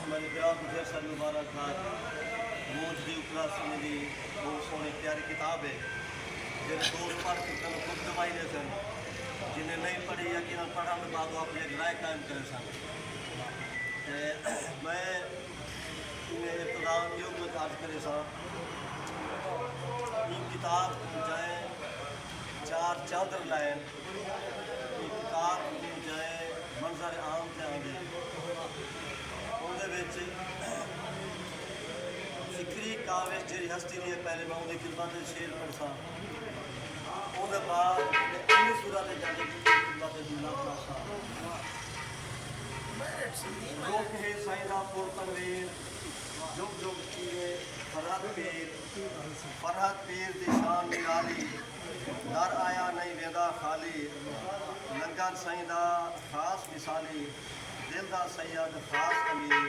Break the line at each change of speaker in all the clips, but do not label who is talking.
میرے بیاہ کو ڈھیر ساری مبارکباد موج دی اکلاس میری بہت سونی پیاری کتاب ہے جن دوست پڑھ کے تمہیں خود دوائی دے سن جنہیں نہیں پڑھی یقیناً پڑھا کے بعد وہ اپنی ایک رائے قائم کرے سن میں انہیں ابتدان یوگ میں کاج کرے سا یہ کتاب جائیں چار چادر لائن یہ کتاب جائیں منظر عام تے آندے اندر فکری کاوش جی ہستی نہیں ہے پہلے میں اندر خدمت شیر پڑھسا اندر بعد انہی صورت جانے کی خدمت جملہ پڑھسا روک ہے سائنہ پورتنویر جگ جگ کیے فرحت پیر دشان نرالی در آیا نہیں ویدا خالی لنگر سائنہ خاص مثالی دل دا سید خاص علی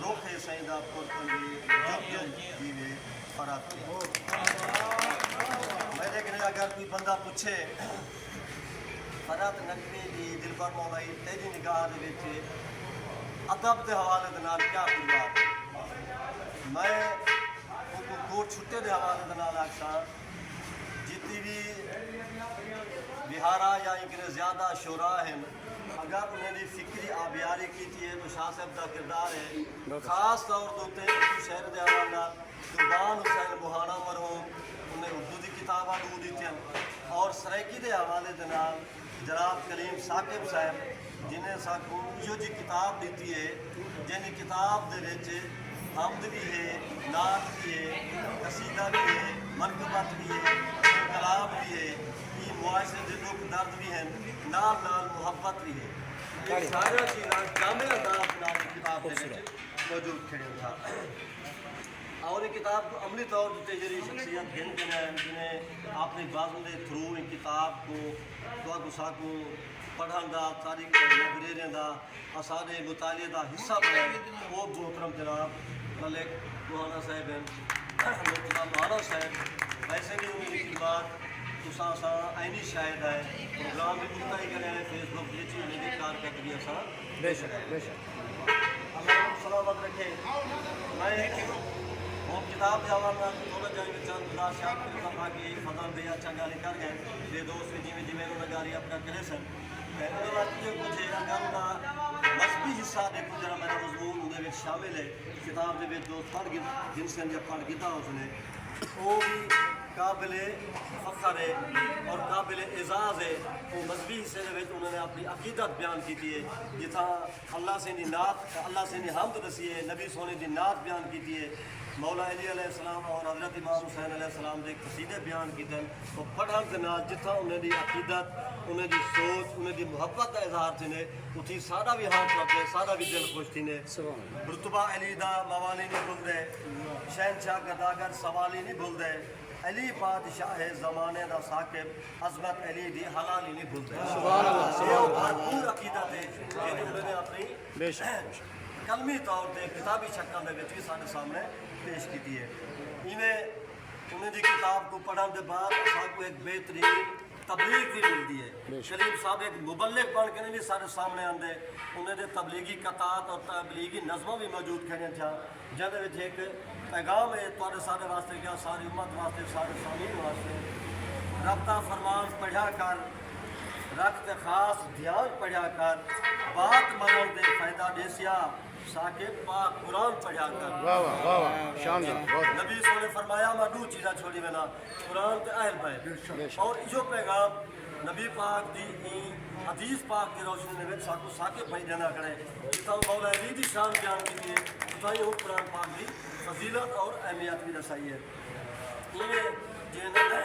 روح سیدہ پرتنوی جب جب جیوے فرات میں دیکھنے اگر کوئی بندہ پوچھے فرات نقوی دی دل پر مولائی تیری نگاہ دے بیٹھے ادب دے حوالے دنال کیا خدمات میں ان کو کوٹ چھٹے دے حوالے دنال اکثر جتنی بھی بہارا یا انکنے زیادہ شعراء ہیں اگر انہیں دی فکری آبیاری کی تھی ہے تو شاہ صاحب دا کردار ہے خاص طور دوتے اردو شہر دے آوانا قربان حسین بوہانا مرحوم انہیں اردو دی کتابہ دو دی تھی اور سریکی دے حوالے دنال جناب کلیم ثاقب صاحب جنہیں ساکھوں جو جی کتاب دیتی ہے جنہیں کتاب دے ویچے حمد بھی ہے نعت بھی ہے قصیدہ بھی ہے منقبت بھی ہے کلام بھی ہے یہ معاشرے دے دکھ درد بھی ہیں نال نال محبت بھی ہے یہ سارا چیزاں جامع انداز نال کتاب دے وچ موجود کھڑے تھا اور یہ کتاب کو عملی طور پر جڑی شخصیت گن کے ہیں جنہیں اپنی بازوں دے تھرو ان کتاب کو دعا گسا کو پڑھن دا تاریخ لائبریریاں دا اسانے مطالعے دا حصہ بنائے وہ محترم جناب ملک مولانا صاحب ہیں مرتضیٰ مولانا صاحب ایسے بھی ان کی بات تساں سا عینی شاہد ہے پروگرام بھی ملتا ہی کرے ہیں فیس بک یہ چیز میری کارکردگی سا
بے شک بے شک
اللہ سلامت رکھے میں وہ کتاب دے حوالہ تھوڑا جائیں گے چند خدا شاہد کے صفحہ کی فضل دے اچھا گالی کر گئے میرے دوست بھی جی میں انہوں نے گاری اپنا کرے سن انہوں نے کچھ اگر انہوں مذہبی حصہ دے کچھ جرا میرا مضمون انہیں بھی شامل ہے کتاب دے بھی دوست پڑھ گئے جن سے جب پڑھ گیا اس نے وہ بھی قابل فخر ہے اور قابل اعزاز ہے وہ مذہبی حصے دے انہوں نے اپنی عقیدت بیان کی ہے جتھا اللہ سے نعت اللہ سے حمد رسی ہے نبی سونے دی نعت بیان کی ہے مولا علی علیہ السلام اور حضرت امام حسین علیہ السلام دے قصیدے بیان کیتے ہیں وہ پڑھن دے نال جتھا انہیں دی عقیدت انہیں دی سوچ انہیں دی محبت دا اظہار تھے اتھی سادہ بھی ہاتھ رکھتے سادہ بھی دل خوش تھی رتبہ علی دا موالی نہیں بھول دے شہنشاہ گداگر سوالی نہیں بھول دے علی بادشاہ زمانے دا ثاقب عظمت علی دی حلالی نہیں بھول دے یہ بھرپور عقیدت ہے جنہیں انہوں نے اپنی کلمی طور پہ کتابی شکل دے وچ سارے سامنے پیش کی ہے انہیں دی کتاب کو پڑھن دے بعد سب کو ایک بہترین تبلیغ بھی ملتی ہے شریف صاحب ایک مبلغ بن کے بھی سارے سامنے آندے انہیں دے تبلیغی قطعات اور تبلیغی نظموں بھی موجود کھڑے تھا جہاں وچ ایک پیغام ہے تواڈے سارے واسطے کیا ساری امت واسطے سارے سامعین واسطے رابطہ فرمان پڑھا کر رکھت خاص دھیان پڑھا کر بات منن دے فائدہ دیسیا ساکب پاک قرآن پڑھا کر نبی صلی نے فرمایا میں دو چیزیں چھوڑی بنا قرآن تے اہل بھائی اور جو پیغام نبی پاک دی حدیث پاک دی روشنی نے ساکو ساکب بھائی دینا کرے جتا مولا علی دی شان بیان کی دیئے جتا یہ قرآن پاک دی فضیلت اور اہمیت بھی رسائی ہے یہ جنہوں نے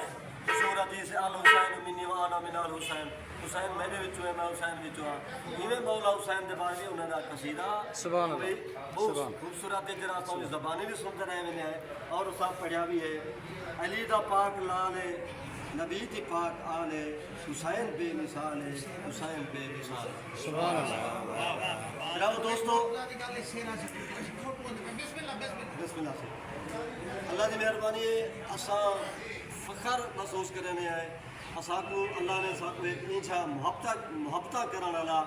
مشہور حدیث آل حسین منی و آنا من آل حسین حسین میرے وچوں ہے میں حسین وچوں ہاں یہ مولا حسین دے بارے انہوں نے قصیدہ
سبحان اللہ
بہت خوبصورت جرا تو زبانی بھی سنتے رہے ہوئے ہیں اور سب پڑھیا بھی ہے علی دا پاک لال ہے نبی دی پاک آل ہے حسین بے مثال ہے حسین بے مثال ہے
سبحان اللہ
میرا دوستو بسم اللہ سے اللہ دی مہربانی ہے اساں فخر محسوس کرنے آئے اساں کو اللہ نے ساتھ ایک اینچا محبتہ کرنے والا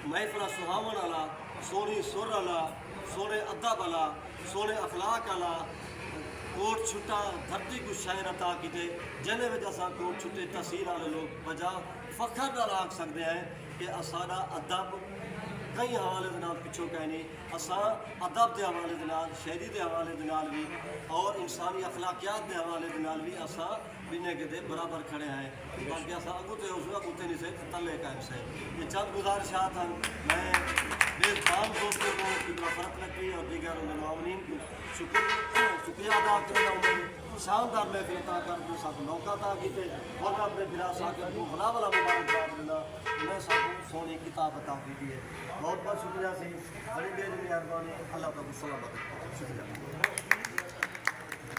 محفل سہاون والا سونی سر والا سونے ادب والا سونے اخلاق والا کوٹ چھٹا دھرتی کو شاعر عطا کیتے جنہیں وچ اساں کوٹ چھٹے تحصیل والے لوگ بجا فخر نال آکھ سکتے ہیں کہ اساڑا ادب کئی حوالے دے نال پچھو کہیں نہیں اساں ادب دے حوالے دے نال شاعری دے حوالے دے نال بھی اور انسانی اخلاقیات دے حوالے دے نال بھی اساں بنے کے دے برابر کھڑے ہیں باقی اساں اگو تے اس وقت نہیں سے تلے قائم سے یہ چند گزارشات ہیں میں بے تمام دوستوں کو کتنا فرق لگی اور دیگر معاونین کو شکریہ ادا کرنا ہوں شاندار محفل عطا کر کے ساتھ موقع عطا کیتے اور میں اپنے بلا ساکر کو بھلا بھلا مبارکباد دینا میں ساتھ سونی کتاب عطا کی ہے بہت بہت شکریہ سی بڑی دیر مہربانی اللہ کا سلامت شکریہ